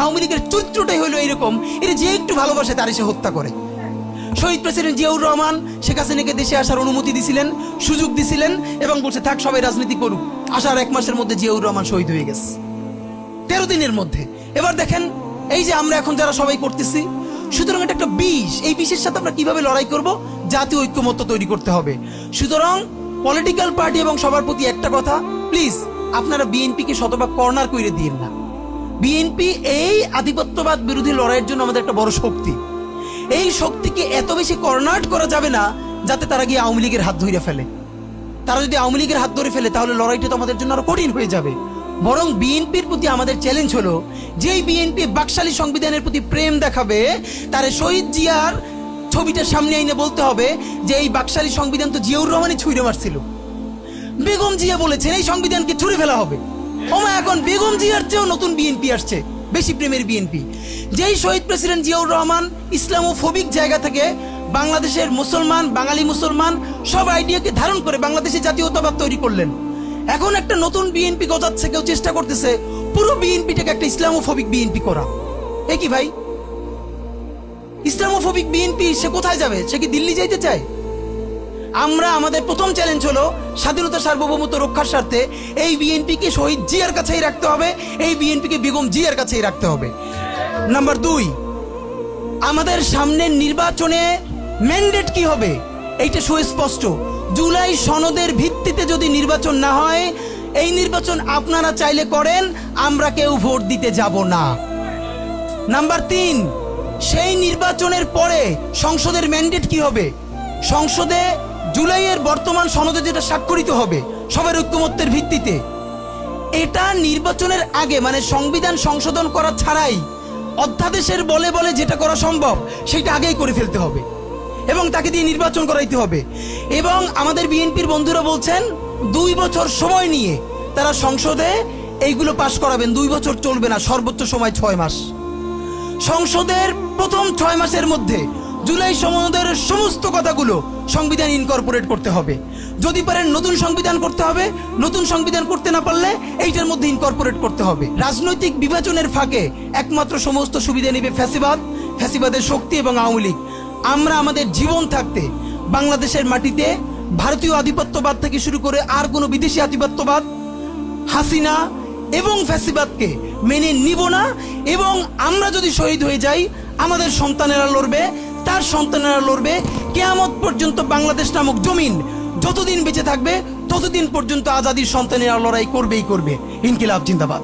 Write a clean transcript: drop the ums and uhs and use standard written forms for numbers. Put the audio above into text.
আওয়ামী লীগের চরিত্রটাই হলো এরকম, এর যে একটু ভালোবাসে তার সে হত্যা করে। শহীদ প্রেসিডেন্ট জিয়াউর রহমান শেখ হাসিনাকে দেশে আসার অনুমতি দিছিলেন, সুযোগ দিছিলেন এবং বলছে থাক সবাই রাজনীতি করুক। আসার 1 মাসের মধ্যে জিয়াউর রহমান শহীদ হয়ে গেছে, 13 দিনের মধ্যে। এবার দেখেন এই যে আমরা এখন যারা সবাই করতেছি, সুতরাং এটা একটা বিষ। এই বিষের সাথে আমরা কিভাবে লড়াই করব? জাতীয় ঐক্যমত্য তৈরি করতে হবে। সুতরাং পলিটিক্যাল পার্টি এবং সবার প্রতি একটা কথা, প্লিজ আপনারা বিএনপিকে শতভাগ কর্নার করে দিয়েন না। বিএনপি এই আধিপত্যবাদ বিরোধী লড়াইয়ের জন্য আমাদের একটা বড় শক্তি। এই শক্তিকে এত বেশি কর্নার করা যাবে না যাতে তারা গিয়ে আওয়ামী লীগের হাত ধরে ফেলে। তারা যদি আওয়ামী লীগের হাত ধরে ফেলে তাহলে লড়াইটা তো আমাদের জন্য আরো কঠিন হয়ে যাবে। বরং বিএনপির প্রতি আমাদের চ্যালেঞ্জ হলো, যেই বিএনপি বাকশালী সংবিধানের প্রতি প্রেম দেখাবে তারে শহীদ জিয়ার ছবিটা সামনে আইনে বলতে হবে যে এই বাকশালী সংবিধান তো জিয়াউর রহমানই ছুঁড়ে মারছিল। বেগম জিয়া বলেছেন এই সংবিধানকে ছুঁড়ে ফেলা হবে। ওমা এখন বেগম জিয়ার চেয়েও নতুন বিএনপি আসছে, বেশি প্রেমের বিএনপি। যেই শহীদ প্রেসিডেন্ট জিয়াউর রহমান ইসলামোফোবিক জায়গা থেকে বাংলাদেশের মুসলমান, বাঙালি মুসলমান সব আইডিয়াকে ধারণ করে বাংলাদেশে জাতীয়তাবাদ তৈরি করলেন। এখন একটা নতুন বিএনপি গজাচ্ছে, কেউ চেষ্টা করতেছে পুরো বিএনপিটাকে একটা ইসলামোফোবিক বিএনপি করা। এ কি ভাই, ইসলামোফোবিক বিএনপি সে কোথায় যাবে? সে কি দিল্লি যাইতে চায়? আমরা আমাদের প্রথম চ্যালেঞ্জ হলো স্বাধীনতা সার্বভৌমত্ব রক্ষার স্বার্থে এই বিএনপিকে শহীদ জিয়ার কাছেই রাখতে হবে, এই বিএনপিকে বেগম জিয়ার কাছেই রাখতে হবে। নাম্বার 2, আমাদের সামনের নির্বাচনে ম্যান্ডেট কি হবে এইটা সুস্পষ্ট। জুলাই সনদের ভিত্তিতে যদি নির্বাচন না হয়, এই নির্বাচন আপনারা চাইলে করেন, আমরা কেউ ভোট দিতে যাব না। নাম্বার 3, সেই নির্বাচনের পরে সংসদের ম্যান্ডেট কি হবে? সংসদে জুলাইয়ের বর্তমান সনদে যেটা স্বাক্ষরিত হবে সবার ঐক্যমত্যের ভিত্তিতে, এটা নির্বাচনের আগে মানে সংবিধান সংশোধন করা ছাড়াই অধ্যাদেশের বলে বলে যেটা করা সম্ভব সেটা আগেই করে ফেলতে হবে এবং তাকে দিয়ে নির্বাচন করাইতে হবে। এবং আমাদের বিএনপির বন্ধুরা বলছেন 2 বছর সময় নিয়ে তারা সংসদে এইগুলো পাশ করাবেন। 2 বছর চলবে না, সর্বোচ্চ সময় 6 মাস। সংসদের প্রথম 6 মাসের মধ্যে জুলাই সনদের সমস্ত কথাগুলো সংবিধান ইনকর্পোরেট করতে হবে। যদি পারেন নতুন সংবিধান করতে হবে, নতুন সংবিধান করতে না পারলে এইটার মধ্যে ইনকর্পোরেট করতে হবে। রাজনৈতিক বিভাজনের ফাঁকে একমাত্র সমস্ত সুবিধা নেবে ফ্যাসিবাদ, ফ্যাসিবাদের শক্তি এবং আওয়ামী লীগ। আমরা আমাদের জীবন থাকতে বাংলাদেশের মাটিতে ভারতীয় আধিপত্যবাদ থেকে শুরু করে আর কোনো বিদেশি আধিপত্যবাদ, হাসিনা এবং ফ্যাসিবাদকে মেনে নিব না। এবং আমরা যদি শহীদ হয়ে যাই, আমাদের সন্তানেরা লড়বে, তার সন্তানেরা লড়বে। কিয়ামত পর্যন্ত বাংলাদেশ নামক জমিন যতদিন বেঁচে থাকবে ততদিন পর্যন্ত আজাদির সন্তানেরা লড়াই করবেই করবে। ইনকিলাব জিন্দাবাদ।